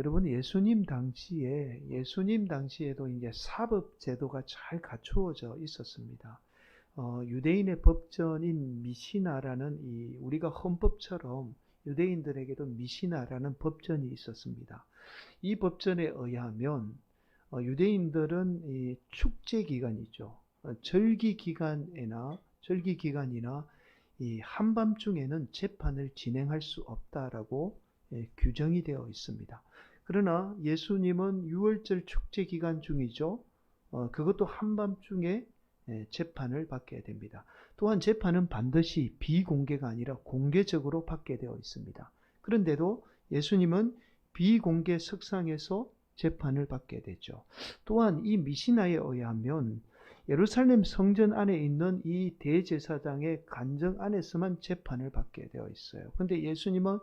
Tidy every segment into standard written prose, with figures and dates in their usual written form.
여러분 예수님 당시에도 이제 사법 제도가 잘 갖추어져 있었습니다. 유대인의 법전인 미시나라는 우리가 헌법처럼 유대인들에게도 미시나라는 법전이 있었습니다. 이 법전에 의하면 유대인들은 이 축제 기간이죠. 절기 기간이나 이 한밤중에는 재판을 진행할 수 없다라고 규정이 되어 있습니다. 그러나 예수님은 유월절 축제 기간 중이죠. 그것도 한밤중에 재판을 받게 됩니다. 또한 재판은 반드시 비공개가 아니라 공개적으로 받게 되어 있습니다. 그런데도 예수님은 비공개 석상에서 재판을 받게 되죠. 또한 이 미시나에 의하면 예루살렘 성전 안에 있는 이 대제사장의 간정 안에서만 재판을 받게 되어 있어요. 그런데 예수님은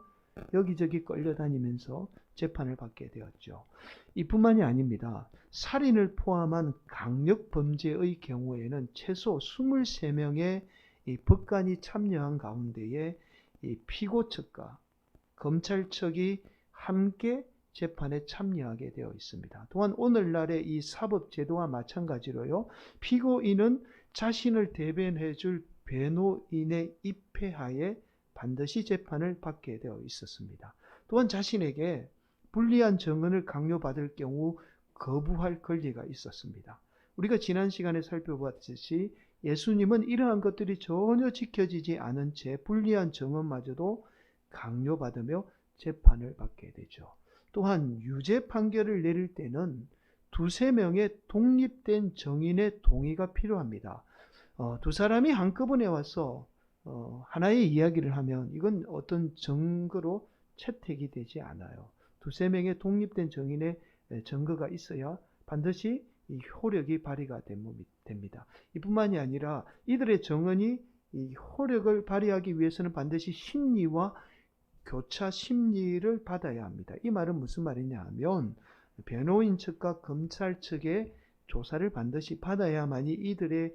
여기저기 끌려다니면서 재판을 받게 되었죠. 이뿐만이 아닙니다. 살인을 포함한 강력 범죄의 경우에는 최소 23명의 이 법관이 참여한 가운데에 이 피고 측과 검찰 측이 함께 재판에 참여하게 되어 있습니다. 또한 오늘날의 이 사법제도와 마찬가지로요. 피고인은 자신을 대변해 줄 변호인의 입회하에 반드시 재판을 받게 되어 있었습니다. 또한 자신에게 불리한 증언을 강요받을 경우 거부할 권리가 있었습니다. 우리가 지난 시간에 살펴봤듯이 예수님은 이러한 것들이 전혀 지켜지지 않은 채 불리한 증언마저도 강요받으며 재판을 받게 되죠. 또한 유죄 판결을 내릴 때는 두세 명의 독립된 정인의 동의가 필요합니다. 두 사람이 한꺼번에 와서 하나의 이야기를 하면 이건 어떤 증거로 채택이 되지 않아요. 두세 명의 독립된 정인의 증거가 있어야 반드시 이 효력이 발휘가 됩니다. 이뿐만이 아니라 이들의 증언이 이 효력을 발휘하기 위해서는 반드시 심리와 교차 심리를 받아야 합니다. 이 말은 무슨 말이냐 하면 변호인 측과 검찰 측의 조사를 반드시 받아야만이 이들의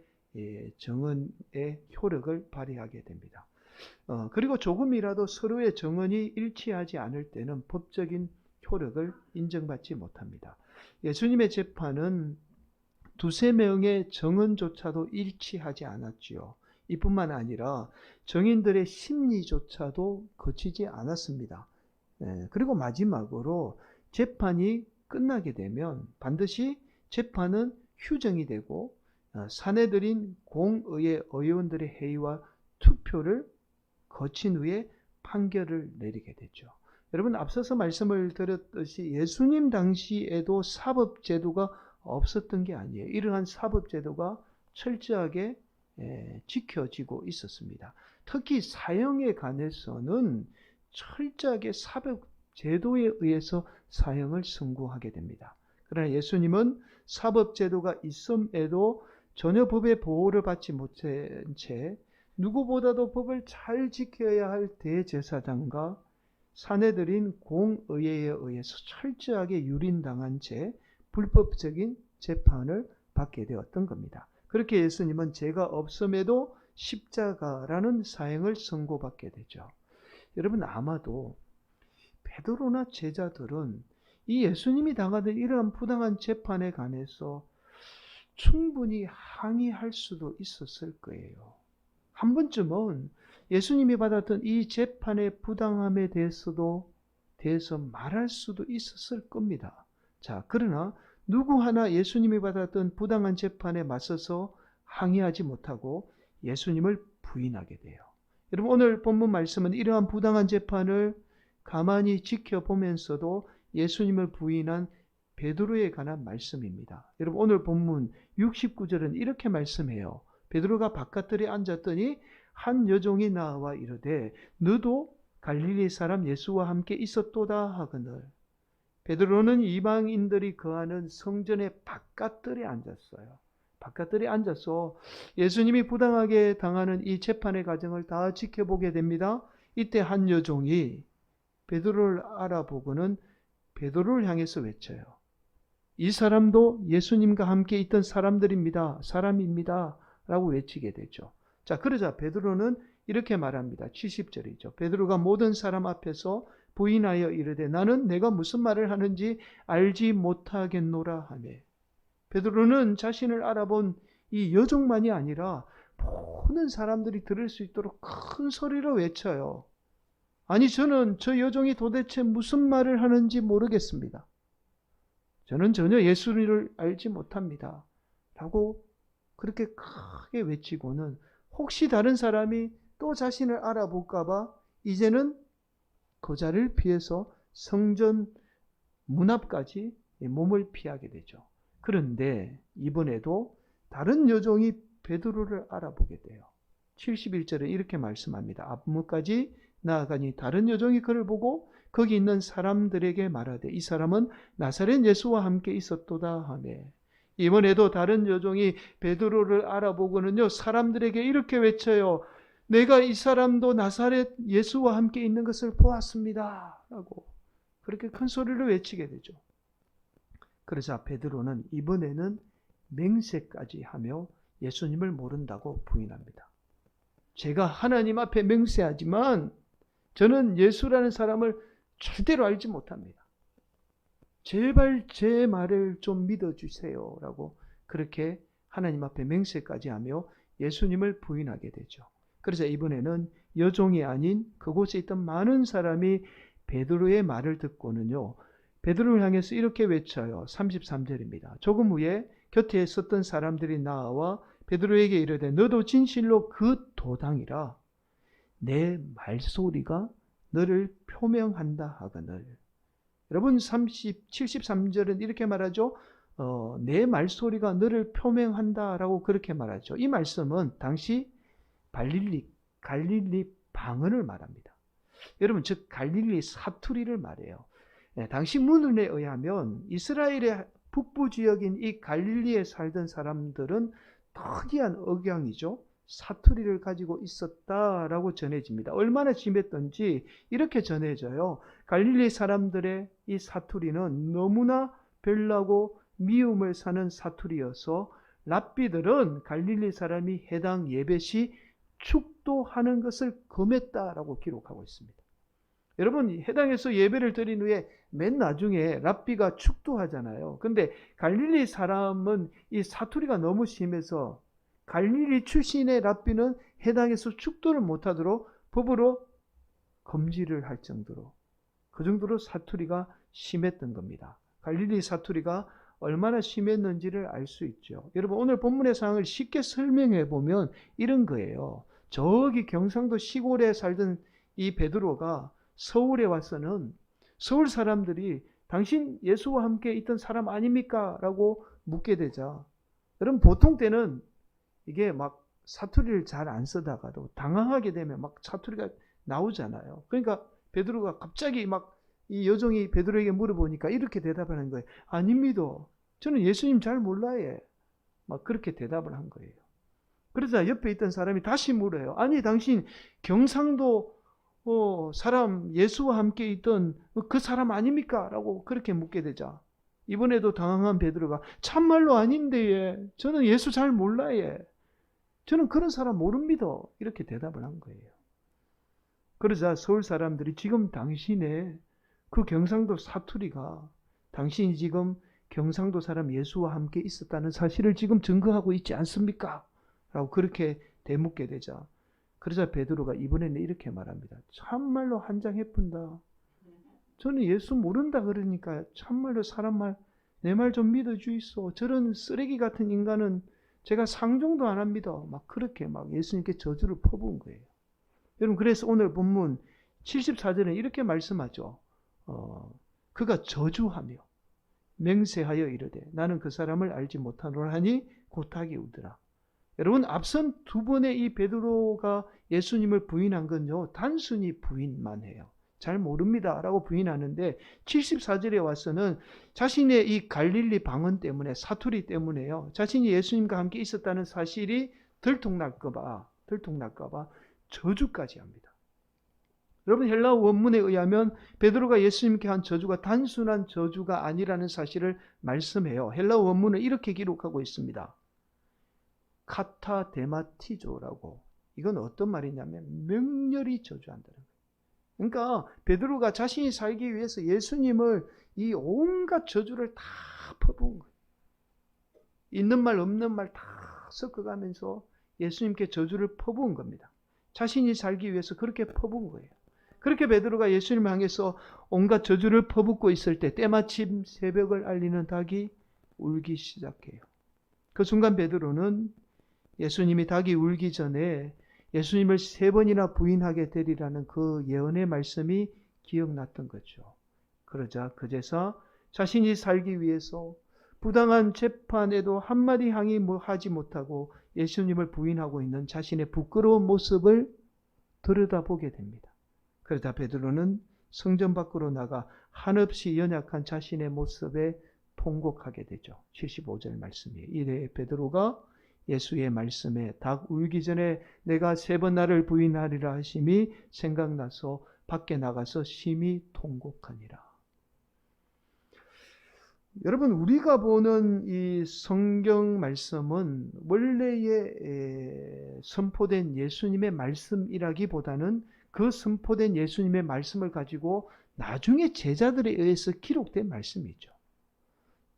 증언의 효력을 발휘하게 됩니다. 그리고 조금이라도 서로의 증언이 일치하지 않을 때는 법적인 효력을 인정받지 못합니다. 예수님의 재판은 두세 명의 증언조차도 일치하지 않았지요. 이뿐만 아니라 증인들의 심리조차도 거치지 않았습니다. 그리고 마지막으로 재판이 끝나게 되면 반드시 재판은 휴정이 되고 사내들인 공의회 의원들의 회의와 투표를 거친 후에 판결을 내리게 되죠. 여러분 앞서서 말씀을 드렸듯이 예수님 당시에도 사법제도가 없었던 게 아니에요. 이러한 사법제도가 철저하게 지켜지고 있었습니다. 특히 사형에 관해서는 철저하게 사법제도에 의해서 사형을 선고하게 됩니다. 그러나 예수님은 사법제도가 있음에도 전혀 법의 보호를 받지 못한 채 누구보다도 법을 잘 지켜야 할 대제사장과 사내들인 공의회에 의해서 철저하게 유린당한 채 불법적인 재판을 받게 되었던 겁니다. 그렇게 예수님은 죄가 없음에도 십자가라는 사형을 선고받게 되죠. 여러분 아마도 베드로나 제자들은 이 예수님이 당하던 이러한 부당한 재판에 관해서 충분히 항의할 수도 있었을 거예요. 한 번쯤은 예수님이 받았던 이 재판의 부당함에 대해서 말할 수도 있었을 겁니다. 자, 그러나 누구 하나 예수님이 받았던 부당한 재판에 맞서서 항의하지 못하고 예수님을 부인하게 돼요. 여러분 오늘 본문 말씀은 이러한 부당한 재판을 가만히 지켜보면서도 예수님을 부인한 베드로에 관한 말씀입니다. 여러분 오늘 본문 69절은 이렇게 말씀해요. 베드로가 바깥들에 앉았더니 한 여종이 나와 이르되 너도 갈릴리 사람 예수와 함께 있었도다 하거늘. 베드로는 이방인들이 거하는 성전의 바깥들에 앉았어요. 바깥들에 앉아서 예수님이 부당하게 당하는 이 재판의 과정을 다 지켜보게 됩니다. 이때 한 여종이 베드로를 알아보고는 베드로를 향해서 외쳐요. 이 사람도 예수님과 함께 있던 사람입니다. 라고 외치게 되죠. 자, 그러자 베드로는 이렇게 말합니다. 70절이죠. 베드로가 모든 사람 앞에서 부인하여 이르되 나는 내가 무슨 말을 하는지 알지 못하겠노라 하며, 베드로는 자신을 알아본 이 여종만이 아니라 모든 사람들이 들을 수 있도록 큰 소리로 외쳐요. 아니, 저는 저 여종이 도대체 무슨 말을 하는지 모르겠습니다. 저는 전혀 예수를 알지 못합니다. 라고 그렇게 크게 외치고는 혹시 다른 사람이 또 자신을 알아볼까봐 이제는 그 자리를 피해서 성전 문 앞까지 몸을 피하게 되죠. 그런데 이번에도 다른 여종이 베드로를 알아보게 돼요. 71절에 이렇게 말씀합니다. 앞문까지 나아가니 다른 여종이 그를 보고 거기 있는 사람들에게 말하되 이 사람은 나사렛 예수와 함께 있었도다 하며, 이번에도 다른 여종이 베드로를 알아보고는요, 사람들에게 이렇게 외쳐요. 내가 이 사람도 나사렛 예수와 함께 있는 것을 보았습니다. 라고 그렇게 큰 소리로 외치게 되죠. 그러자 베드로는 이번에는 맹세까지 하며 예수님을 모른다고 부인합니다. 제가 하나님 앞에 맹세하지만 저는 예수라는 사람을 절대로 알지 못합니다. 제발 제 말을 좀 믿어주세요. 라고 그렇게 하나님 앞에 맹세까지 하며 예수님을 부인하게 되죠. 그래서 이번에는 여종이 아닌 그곳에 있던 많은 사람이 베드로의 말을 듣고는요, 베드로를 향해서 이렇게 외쳐요. 33절입니다. 조금 후에 곁에 있었던 사람들이 나와 베드로에게 이르되 너도 진실로 그 도당이라 내 말소리가 너를 표명한다 하거늘. 여러분 73절은 이렇게 말하죠. 내 말소리가 너를 표명한다라고 그렇게 말하죠. 이 말씀은 당시 갈릴리 방언을 말합니다. 여러분, 즉 갈릴리 사투리를 말해요. 당시 문헌에 의하면 이스라엘의 북부 지역인 이 갈릴리에 살던 사람들은 특이한 억양이죠. 사투리를 가지고 있었다라고 전해집니다. 얼마나 심했던지 이렇게 전해져요. 갈릴리 사람들의 이 사투리는 너무나 별나고 미움을 사는 사투리여서 랍비들은 갈릴리 사람이 해당 예배 시 축도하는 것을 금했다라고 기록하고 있습니다. 여러분, 해당에서 예배를 드린 후에 맨 나중에 랍비가 축도하잖아요. 근데 갈릴리 사람은 이 사투리가 너무 심해서 갈릴리 출신의 랍비는 해당에서 축도를 못하도록 법으로 금지를 할 정도로, 그 정도로 사투리가 심했던 겁니다. 갈릴리 사투리가 얼마나 심했는지를 알 수 있죠. 여러분, 오늘 본문의 상황을 쉽게 설명해 보면 이런 거예요. 저기 경상도 시골에 살던 이 베드로가 서울에 와서는 서울 사람들이 당신 예수와 함께 있던 사람 아닙니까? 라고 묻게 되자, 여러분 보통 때는 이게 막 사투리를 잘 안 쓰다가도 당황하게 되면 막 사투리가 나오잖아요. 그러니까 베드로가 갑자기 막 이 여종이 베드로에게 물어보니까 이렇게 대답하는 거예요. 아닙니다. 저는 예수님 잘 몰라요. 막 그렇게 대답을 한 거예요. 그러자 옆에 있던 사람이 다시 물어요. 아니, 당신 경상도 사람 예수와 함께 있던 그 사람 아닙니까? 라고 그렇게 묻게 되자 이번에도 당황한 베드로가 참말로 아닌데 저는 예수 잘 몰라요. 저는 그런 사람 모릅니다. 이렇게 대답을 한 거예요. 그러자 서울 사람들이 지금 당신의 그 경상도 사투리가 당신이 지금 경상도 사람 예수와 함께 있었다는 사실을 지금 증거하고 있지 않습니까? 라고 그렇게 대묻게 되자, 그러자 베드로가 이번에는 이렇게 말합니다. 참말로 한장 해푼다. 저는 예수 모른다 그러니까 참말로 사람 말, 내 말 좀 믿어주이소. 저런 쓰레기 같은 인간은 제가 상종도 안 합니다. 막 그렇게 막 예수님께 저주를 퍼부은 거예요. 여러분, 그래서 오늘 본문 74절에 이렇게 말씀하죠. 그가 저주하며 맹세하여 이르되 나는 그 사람을 알지 못하노라 하니 고탁이 우더라. 여러분, 앞선 두 번의 이 베드로가 예수님을 부인한 건요, 단순히 부인만 해요. 잘 모릅니다 라고 부인하는데 74절에 와서는 자신의 이 갈릴리 방언 때문에, 사투리 때문에요, 자신이 예수님과 함께 있었다는 사실이 들통날까봐 저주까지 합니다. 여러분, 헬라어 원문에 의하면 베드로가 예수님께 한 저주가 단순한 저주가 아니라는 사실을 말씀해요. 헬라어 원문은 이렇게 기록하고 있습니다. 카타데마티조라고. 이건 어떤 말이냐면 명렬히 저주한다는 거예요. 그러니까 베드로가 자신이 살기 위해서 예수님을 이 온갖 저주를 다 퍼부은 거예요. 있는 말 없는 말 다 섞어가면서 예수님께 저주를 퍼부은 겁니다. 자신이 살기 위해서 그렇게 퍼부은 거예요. 그렇게 베드로가 예수님을 향해서 온갖 저주를 퍼붓고 있을 때 때마침 새벽을 알리는 닭이 울기 시작해요. 그 순간 베드로는 예수님이 닭이 울기 전에 예수님을 3번이나 부인하게 되리라는 그 예언의 말씀이 기억났던 거죠. 그러자 그제서 자신이 살기 위해서 부당한 재판에도 한마디 항의 하지 못하고 예수님을 부인하고 있는 자신의 부끄러운 모습을 들여다보게 됩니다. 그러다 베드로는 성전 밖으로 나가 한없이 연약한 자신의 모습에 통곡하게 되죠. 75절 말씀이에요. 이래 베드로가 예수의 말씀에 닭 울기 전에 내가 3번 나를 부인하리라 하심이 생각나서 밖에 나가서 심히 통곡하니라. 여러분, 우리가 보는 이 성경 말씀은 원래의 선포된 예수님의 말씀이라기보다는 그 선포된 예수님의 말씀을 가지고 나중에 제자들에 의해서 기록된 말씀이죠.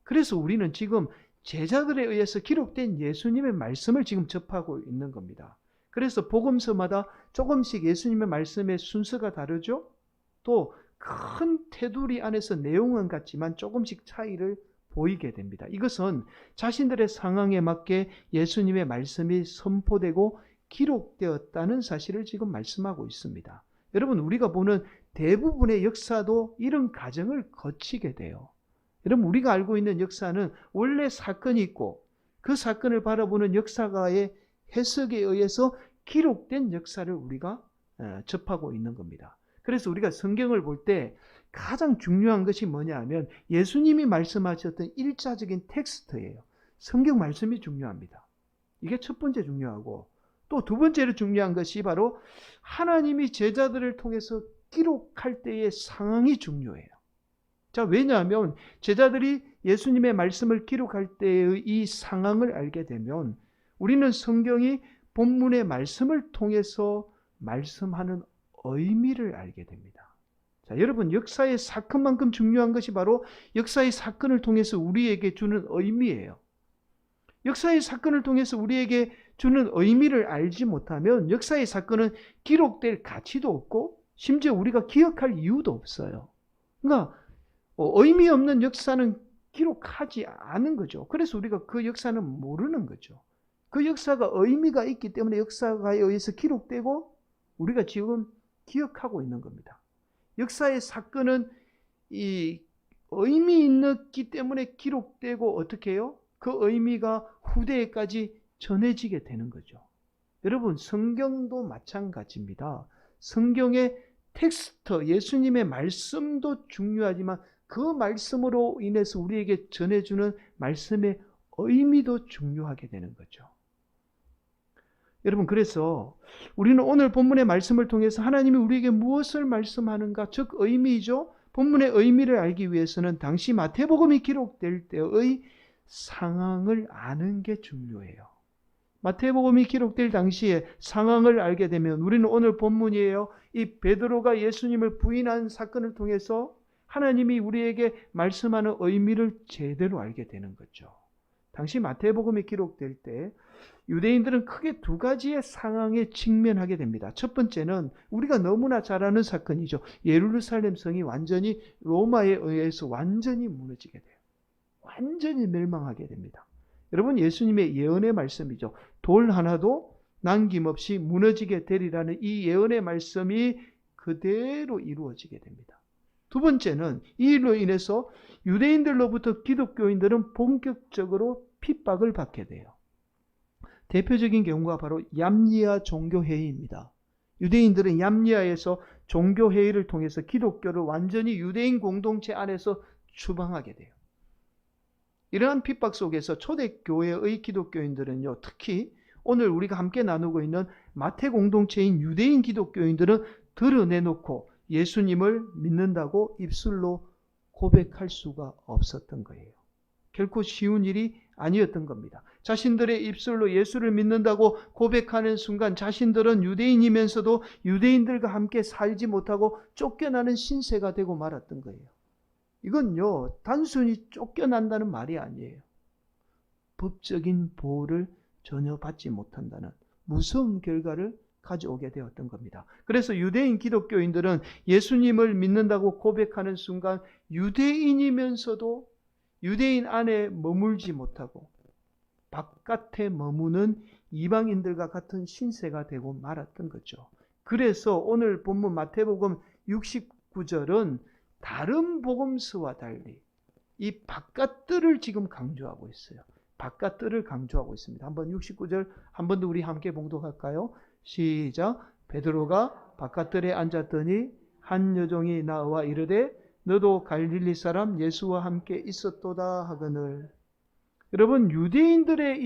그래서 우리는 지금 제자들에 의해서 기록된 예수님의 말씀을 지금 접하고 있는 겁니다. 그래서 복음서마다 조금씩 예수님의 말씀의 순서가 다르죠. 또 큰 테두리 안에서 내용은 같지만 조금씩 차이를 보이게 됩니다. 이것은 자신들의 상황에 맞게 예수님의 말씀이 선포되고 기록되었다는 사실을 지금 말씀하고 있습니다. 여러분, 우리가 보는 대부분의 역사도 이런 과정을 거치게 돼요. 여러분, 우리가 알고 있는 역사는 원래 사건이 있고 그 사건을 바라보는 역사가의 해석에 의해서 기록된 역사를 우리가 접하고 있는 겁니다. 그래서 우리가 성경을 볼 때 가장 중요한 것이 뭐냐 하면 예수님이 말씀하셨던 일자적인 텍스트예요. 성경 말씀이 중요합니다. 이게 첫 번째 중요하고, 또 두 번째로 중요한 것이 바로 하나님이 제자들을 통해서 기록할 때의 상황이 중요해요. 자, 왜냐하면 제자들이 예수님의 말씀을 기록할 때의 이 상황을 알게 되면 우리는 성경이 본문의 말씀을 통해서 말씀하는 의미를 알게 됩니다. 자, 여러분, 역사의 사건만큼 중요한 것이 바로 역사의 사건을 통해서 우리에게 주는 의미예요. 역사의 사건을 통해서 우리에게 주는 의미를 알지 못하면 역사의 사건은 기록될 가치도 없고 심지어 우리가 기억할 이유도 없어요. 그러니까 의미 없는 역사는 기록하지 않은 거죠. 그래서 우리가 그 역사는 모르는 거죠. 그 역사가 의미가 있기 때문에 역사가에 의해서 기록되고 우리가 지금 기억하고 있는 겁니다. 역사의 사건은 이 의미 있기 때문에 기록되고 어떻게 해요? 그 의미가 후대에까지 전해지게 되는 거죠. 여러분, 성경도 마찬가지입니다. 성경의 텍스트, 예수님의 말씀도 중요하지만 그 말씀으로 인해서 우리에게 전해주는 말씀의 의미도 중요하게 되는 거죠. 여러분, 그래서 우리는 오늘 본문의 말씀을 통해서 하나님이 우리에게 무엇을 말씀하는가, 즉 의미죠. 본문의 의미를 알기 위해서는 당시 마태복음이 기록될 때의 상황을 아는 게 중요해요. 마태복음이 기록될 당시에 상황을 알게 되면 우리는 오늘 본문이에요. 이 베드로가 예수님을 부인한 사건을 통해서 하나님이 우리에게 말씀하는 의미를 제대로 알게 되는 거죠. 당시 마태복음이 기록될 때 유대인들은 크게 2가지의 상황에 직면하게 됩니다. 첫 번째는 우리가 너무나 잘 아는 사건이죠. 예루살렘 성이 완전히 로마에 의해서 완전히 무너지게 돼요. 완전히 멸망하게 됩니다. 여러분, 예수님의 예언의 말씀이죠. 돌 하나도 남김없이 무너지게 되리라는 이 예언의 말씀이 그대로 이루어지게 됩니다. 두 번째는 이 일로 인해서 유대인들로부터 기독교인들은 본격적으로 핍박을 받게 돼요. 대표적인 경우가 바로 얌리아 종교회의입니다. 유대인들은 얌리아에서 종교회의를 통해서 기독교를 완전히 유대인 공동체 안에서 추방하게 돼요. 이러한 핍박 속에서 초대교회의 기독교인들은요, 특히 오늘 우리가 함께 나누고 있는 마태 공동체인 유대인 기독교인들은 드러내놓고 예수님을 믿는다고 입술로 고백할 수가 없었던 거예요. 결코 쉬운 일이 아니었던 겁니다. 자신들의 입술로 예수를 믿는다고 고백하는 순간 자신들은 유대인이면서도 유대인들과 함께 살지 못하고 쫓겨나는 신세가 되고 말았던 거예요. 이건요, 단순히 쫓겨난다는 말이 아니에요. 법적인 보호를 전혀 받지 못한다는 무서운 결과를 가져오게 되었던 겁니다. 그래서 유대인 기독교인들은 예수님을 믿는다고 고백하는 순간 유대인이면서도 유대인 안에 머물지 못하고 바깥에 머무는 이방인들과 같은 신세가 되고 말았던 거죠. 그래서 오늘 본문 마태복음 69절은 다른 복음서와 달리 이 바깥들을 지금 강조하고 있어요. 바깥들을 강조하고 있습니다. 한번 69절 한 번 더 우리 함께 봉독할까요? 시작. 베드로가 바깥들에 앉았더니 한 여종이 나와 이르되 너도 갈릴리 사람 예수와 함께 있었도다 하거늘. 여러분, 유대인들에게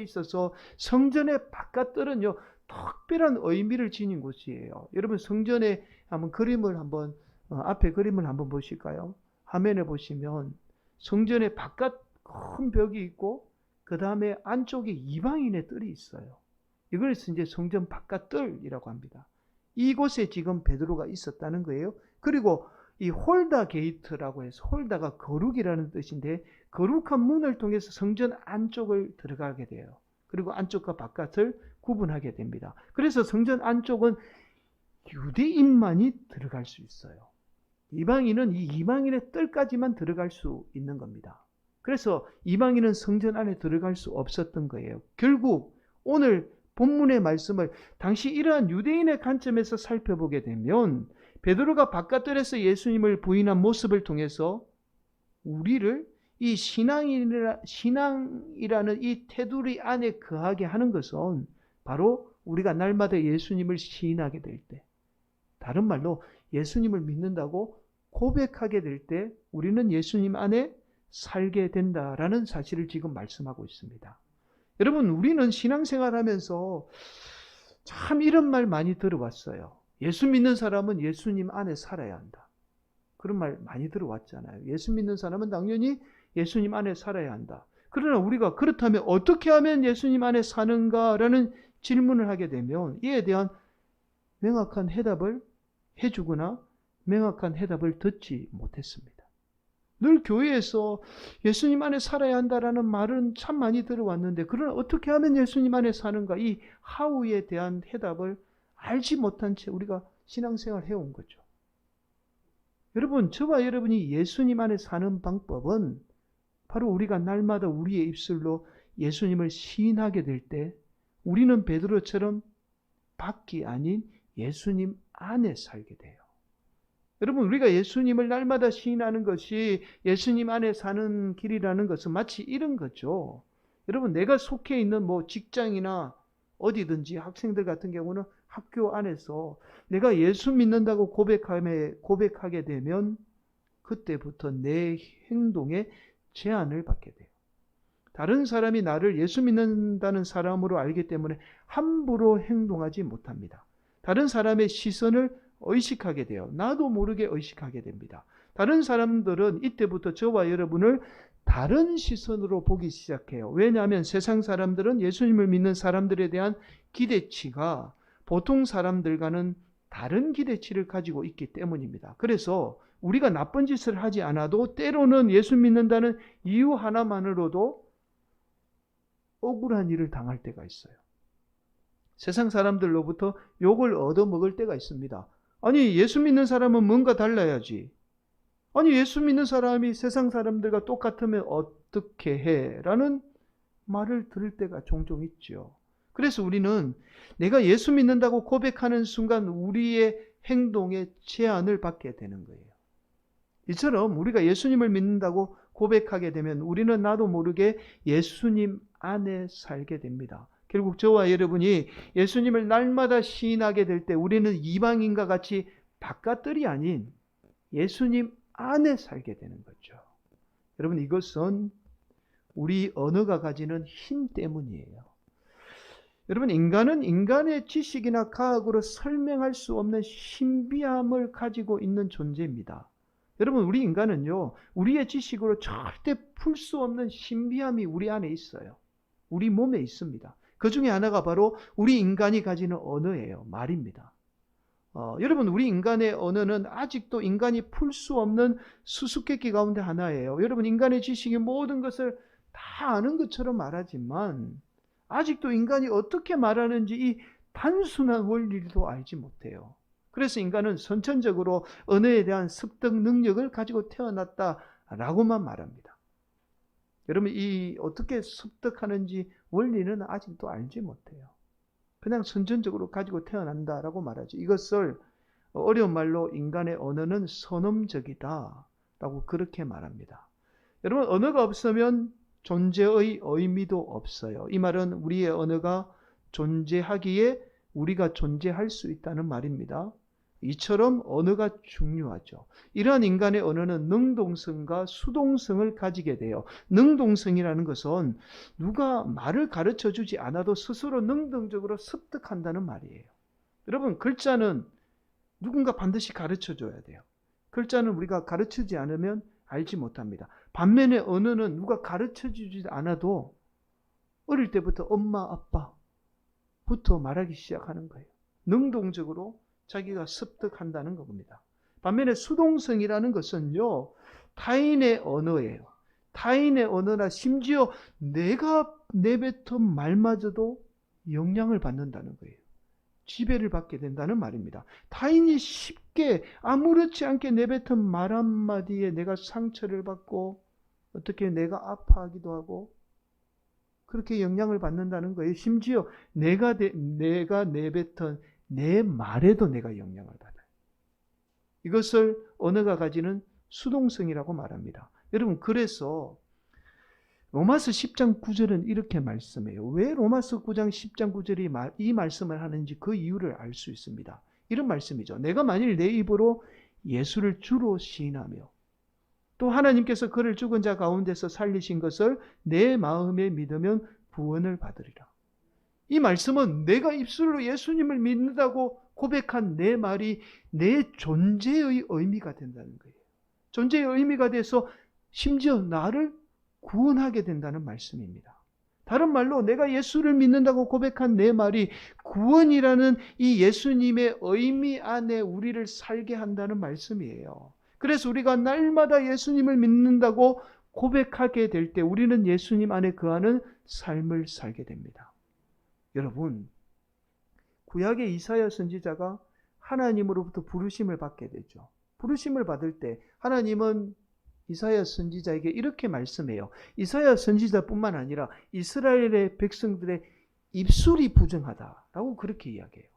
있어서 성전의 바깥들은요, 특별한 의미를 지닌 곳이에요. 여러분, 성전에 한번 앞에 그림을 한번 보실까요? 화면에 보시면 성전의 바깥 큰 벽이 있고 그 다음에 안쪽에 이방인의 뜰이 있어요. 이걸 이제 성전 바깥뜰이라고 합니다. 이곳에 지금 베드로가 있었다는 거예요. 그리고 이 홀다 게이트라고 해서 홀다가 거룩이라는 뜻인데 거룩한 문을 통해서 성전 안쪽을 들어가게 돼요. 그리고 안쪽과 바깥을 구분하게 됩니다. 그래서 성전 안쪽은 유대인만이 들어갈 수 있어요. 이방인은 이 이방인의 뜰까지만 들어갈 수 있는 겁니다. 그래서 이방인은 성전 안에 들어갈 수 없었던 거예요. 결국 오늘 본문의 말씀을 당시 이러한 유대인의 관점에서 살펴보게 되면 베드로가 바깥뜰에서 예수님을 부인한 모습을 통해서 우리를 이 신앙이라는 이 테두리 안에 거하게 하는 것은 바로 우리가 날마다 예수님을 시인하게 될 때, 다른 말로 예수님을 믿는다고 고백하게 될 때 우리는 예수님 안에 살게 된다라는 사실을 지금 말씀하고 있습니다. 여러분, 우리는 신앙생활하면서 참 이런 말 많이 들어왔어요. 예수 믿는 사람은 예수님 안에 살아야 한다. 그런 말 많이 들어왔잖아요. 예수 믿는 사람은 당연히 예수님 안에 살아야 한다. 그러나 우리가 그렇다면 어떻게 하면 예수님 안에 사는가라는 질문을 하게 되면 이에 대한 명확한 해답을 해주거나 명확한 해답을 듣지 못했습니다. 늘 교회에서 예수님 안에 살아야 한다라는 말은 참 많이 들어왔는데 그러나 어떻게 하면 예수님 안에 사는가, 이 하우에 대한 해답을 알지 못한 채 우리가 신앙생활을 해온 거죠. 여러분, 저와 여러분이 예수님 안에 사는 방법은 바로 우리가 날마다 우리의 입술로 예수님을 시인하게 될 때 우리는 베드로처럼 밖이 아닌 예수님 안에 살게 돼요. 여러분, 우리가 예수님을 날마다 시인하는 것이 예수님 안에 사는 길이라는 것은 마치 이런 거죠. 여러분, 내가 속해 있는 직장이나 어디든지 학생들 같은 경우는 학교 안에서 내가 예수 믿는다고 고백하게 되면 그때부터 내 행동에 제한을 받게 돼요. 다른 사람이 나를 예수 믿는다는 사람으로 알기 때문에 함부로 행동하지 못합니다. 다른 사람의 시선을 의식하게 돼요. 나도 모르게 의식하게 됩니다. 다른 사람들은 이때부터 저와 여러분을 다른 시선으로 보기 시작해요. 왜냐하면 세상 사람들은 예수님을 믿는 사람들에 대한 기대치가 보통 사람들과는 다른 기대치를 가지고 있기 때문입니다. 그래서 우리가 나쁜 짓을 하지 않아도 때로는 예수 믿는다는 이유 하나만으로도 억울한 일을 당할 때가 있어요. 세상 사람들로부터 욕을 얻어먹을 때가 있습니다. 아니, 예수 믿는 사람은 뭔가 달라야지. 아니, 예수 믿는 사람이 세상 사람들과 똑같으면 어떻게 해? 라는 말을 들을 때가 종종 있죠. 그래서 우리는 내가 예수 믿는다고 고백하는 순간 우리의 행동에 제한을 받게 되는 거예요. 이처럼 우리가 예수님을 믿는다고 고백하게 되면 우리는 나도 모르게 예수님 안에 살게 됩니다. 결국 저와 여러분이 예수님을 날마다 시인하게 될 때 우리는 이방인과 같이 바깥들이 아닌 예수님 안에 살게 되는 거죠. 여러분, 이것은 우리 언어가 가지는 힘 때문이에요. 여러분, 인간은 인간의 지식이나 과학으로 설명할 수 없는 신비함을 가지고 있는 존재입니다. 여러분, 우리 인간은요, 우리의 지식으로 절대 풀 수 없는 신비함이 우리 안에 있어요. 우리 몸에 있습니다. 그 중에 하나가 바로 우리 인간이 가지는 언어예요. 말입니다. 여러분, 우리 인간의 언어는 아직도 인간이 풀 수 없는 수수께끼 가운데 하나예요. 여러분, 인간의 지식이 모든 것을 다 아는 것처럼 말하지만 아직도 인간이 어떻게 말하는지 이 단순한 원리도 알지 못해요. 그래서 인간은 선천적으로 언어에 대한 습득 능력을 가지고 태어났다라고만 말합니다. 여러분, 이 어떻게 습득하는지 원리는 아직도 알지 못해요. 그냥 선천적으로 가지고 태어난다라고 말하죠. 이것을 어려운 말로 인간의 언어는 선험적이다라고 그렇게 말합니다. 여러분, 언어가 없으면 존재의 의미도 없어요. 이 말은 우리의 언어가 존재하기에 우리가 존재할 수 있다는 말입니다. 이처럼 언어가 중요하죠. 이러한 인간의 언어는 능동성과 수동성을 가지게 돼요. 능동성이라는 것은 누가 말을 가르쳐 주지 않아도 스스로 능동적으로 습득한다는 말이에요. 여러분, 글자는 누군가 반드시 가르쳐 줘야 돼요. 글자는 우리가 가르치지 않으면 알지 못합니다. 반면에 언어는 누가 가르쳐 주지 않아도 어릴 때부터 엄마, 아빠부터 말하기 시작하는 거예요. 능동적으로 자기가 습득한다는 겁니다. 반면에 수동성이라는 것은요, 타인의 언어예요. 타인의 언어나 심지어 내가 내뱉은 말마저도 영향을 받는다는 거예요. 지배를 받게 된다는 말입니다. 타인이 쉽게 아무렇지 않게 내뱉은 말 한마디에 내가 상처를 받고 어떻게 내가 아파하기도 하고 그렇게 영향을 받는다는 거예요. 심지어 내가 내뱉은 내 말에도 내가 영향을 받아요. 이것을 언어가 가지는 수동성이라고 말합니다. 여러분, 그래서 로마서 10장 9절은 이렇게 말씀해요. 왜 로마서 9장 10장 9절이 이 말씀을 하는지 그 이유를 알 수 있습니다. 이런 말씀이죠. 내가 만일 내 입으로 예수를 주로 시인하며 또 하나님께서 그를 죽은 자 가운데서 살리신 것을 내 마음에 믿으면 구원을 받으리라. 이 말씀은 내가 입술로 예수님을 믿는다고 고백한 내 말이 내 존재의 의미가 된다는 거예요. 존재의 의미가 돼서 심지어 나를 구원하게 된다는 말씀입니다. 다른 말로 내가 예수를 믿는다고 고백한 내 말이 구원이라는 이 예수님의 의미 안에 우리를 살게 한다는 말씀이에요. 그래서 우리가 날마다 예수님을 믿는다고 고백하게 될 때 우리는 예수님 안에 거하는 삶을 살게 됩니다. 여러분, 구약의 이사야 선지자가 하나님으로부터 부르심을 받게 되죠. 부르심을 받을 때 하나님은 이사야 선지자에게 이렇게 말씀해요. 이사야 선지자뿐만 아니라 이스라엘의 백성들의 입술이 부정하다라고 그렇게 이야기해요.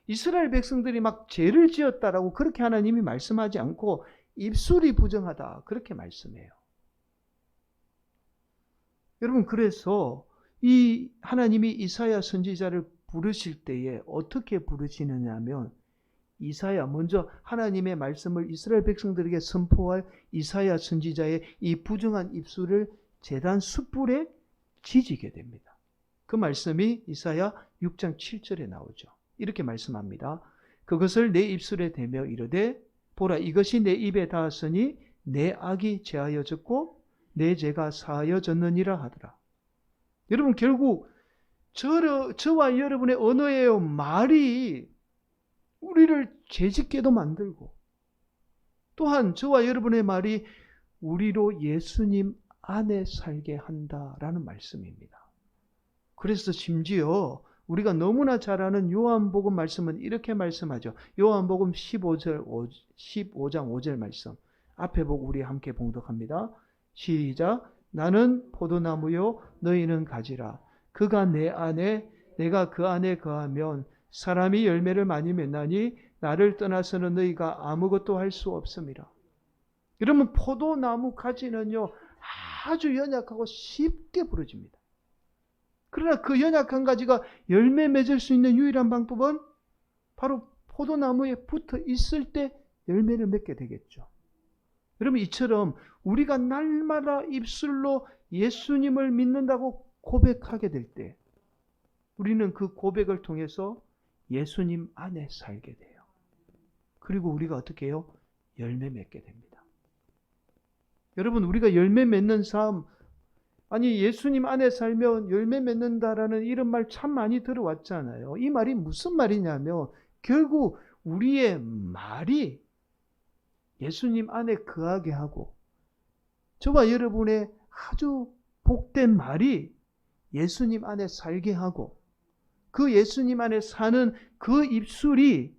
이스라엘 백성들이 막 죄를 지었다라고 그렇게 하나님이 말씀하지 않고 입술이 부정하다 그렇게 말씀해요. 여러분, 그래서 이 하나님이 이사야 선지자를 부르실 때에 어떻게 부르시느냐 하면 이사야, 먼저 하나님의 말씀을 이스라엘 백성들에게 선포할 이사야 선지자의 이 부정한 입술을 제단 숯불에 지지게 됩니다. 그 말씀이 이사야 6장 7절에 나오죠. 이렇게 말씀합니다. 그것을 내 입술에 대며 이르되 보라, 이것이 내 입에 닿았으니 내 악이 제하여졌고 내 죄가 사하여졌느니라 하더라. 여러분, 결국 저와 여러분의 언어예요. 말이 우리를 죄짓게도 만들고 또한 저와 여러분의 말이 우리로 예수님 안에 살게 한다라는 말씀입니다. 그래서 심지어 우리가 너무나 잘 아는 요한복음 말씀은 이렇게 말씀하죠. 요한복음 15장 5절 말씀 앞에 보고 우리 함께 봉독합니다. 시작. 나는 포도나무요 너희는 가지라. 그가 내 안에 내가 그 안에 거하면 사람이 열매를 많이 맺나니 나를 떠나서는 너희가 아무것도 할 수 없음이라. 여러분, 포도나무 가지는요 아주 연약하고 쉽게 부러집니다. 그러나 그 연약한 가지가 열매 맺을 수 있는 유일한 방법은 바로 포도나무에 붙어 있을 때 열매를 맺게 되겠죠. 여러분, 이처럼 우리가 날마다 입술로 예수님을 믿는다고 고백하게 될 때 우리는 그 고백을 통해서 예수님 안에 살게 돼요. 그리고 우리가 어떻게 해요? 열매 맺게 됩니다. 여러분, 우리가 열매 맺는 삶, 아니 예수님 안에 살면 열매 맺는다라는 이런 말 참 많이 들어왔잖아요. 이 말이 무슨 말이냐면 결국 우리의 말이 예수님 안에 거하게 하고 저와 여러분의 아주 복된 말이 예수님 안에 살게 하고 그 예수님 안에 사는 그 입술이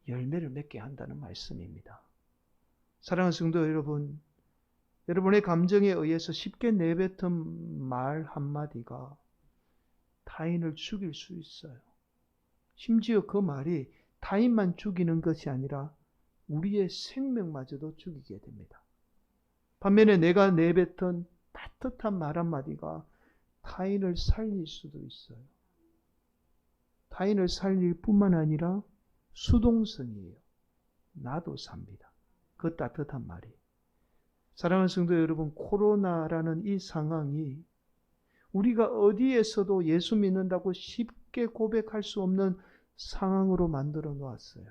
열매를 맺게 한다는 말씀입니다. 사랑하는 성도 여러분, 여러분의 감정에 의해서 쉽게 내뱉은 말 한마디가 타인을 죽일 수 있어요. 심지어 그 말이 타인만 죽이는 것이 아니라 우리의 생명마저도 죽이게 됩니다. 반면에 내가 내뱉은 따뜻한 말 한마디가 타인을 살릴 수도 있어요. 타인을 살릴 뿐만 아니라 수동성이에요. 나도 삽니다. 그 따뜻한 말이. 사랑하는 성도 여러분, 코로나라는 이 상황이 우리가 어디에서도 예수 믿는다고 쉽게 고백할 수 없는 상황으로 만들어 놓았어요.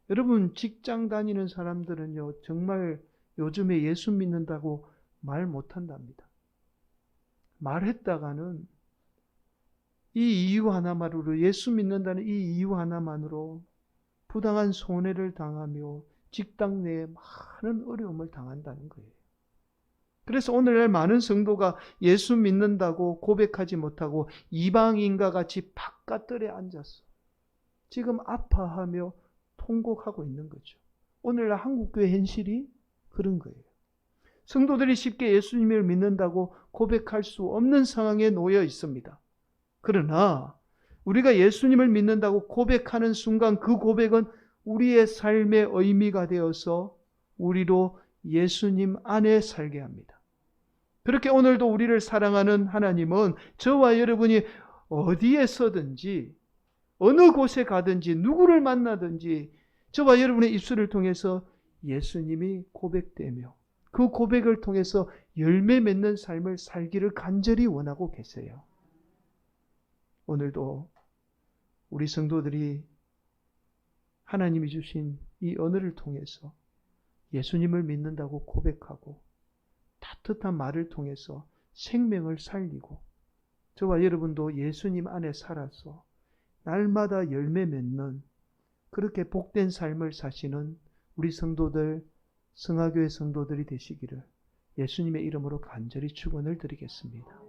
여러분, 직장 다니는 사람들은요, 정말 요즘에 예수 믿는다고 말 못한답니다. 말했다가는 이 이유 하나만으로, 예수 믿는다는 이 이유 하나만으로 부당한 손해를 당하며 직장 내에 많은 어려움을 당한다는 거예요. 그래서 오늘날 많은 성도가 예수 믿는다고 고백하지 못하고 이방인과 같이 바깥들에 앉아서 지금 아파하며 통곡하고 있는 거죠. 오늘날 한국교회 현실이 그런 거예요. 성도들이 쉽게 예수님을 믿는다고 고백할 수 없는 상황에 놓여 있습니다. 그러나 우리가 예수님을 믿는다고 고백하는 순간 그 고백은 우리의 삶의 의미가 되어서 우리로 예수님 안에 살게 합니다. 그렇게 오늘도 우리를 사랑하는 하나님은 저와 여러분이 어디에서든지 어느 곳에 가든지 누구를 만나든지 저와 여러분의 입술을 통해서 예수님이 고백되며 그 고백을 통해서 열매 맺는 삶을 살기를 간절히 원하고 계세요. 오늘도 우리 성도들이 하나님이 주신 이 언어를 통해서 예수님을 믿는다고 고백하고 따뜻한 말을 통해서 생명을 살리고 저와 여러분도 예수님 안에 살아서 날마다 열매 맺는 그렇게 복된 삶을 사시는 우리 성도들, 성화교회 성도들이 되시기를 예수님의 이름으로 간절히 축원을 드리겠습니다.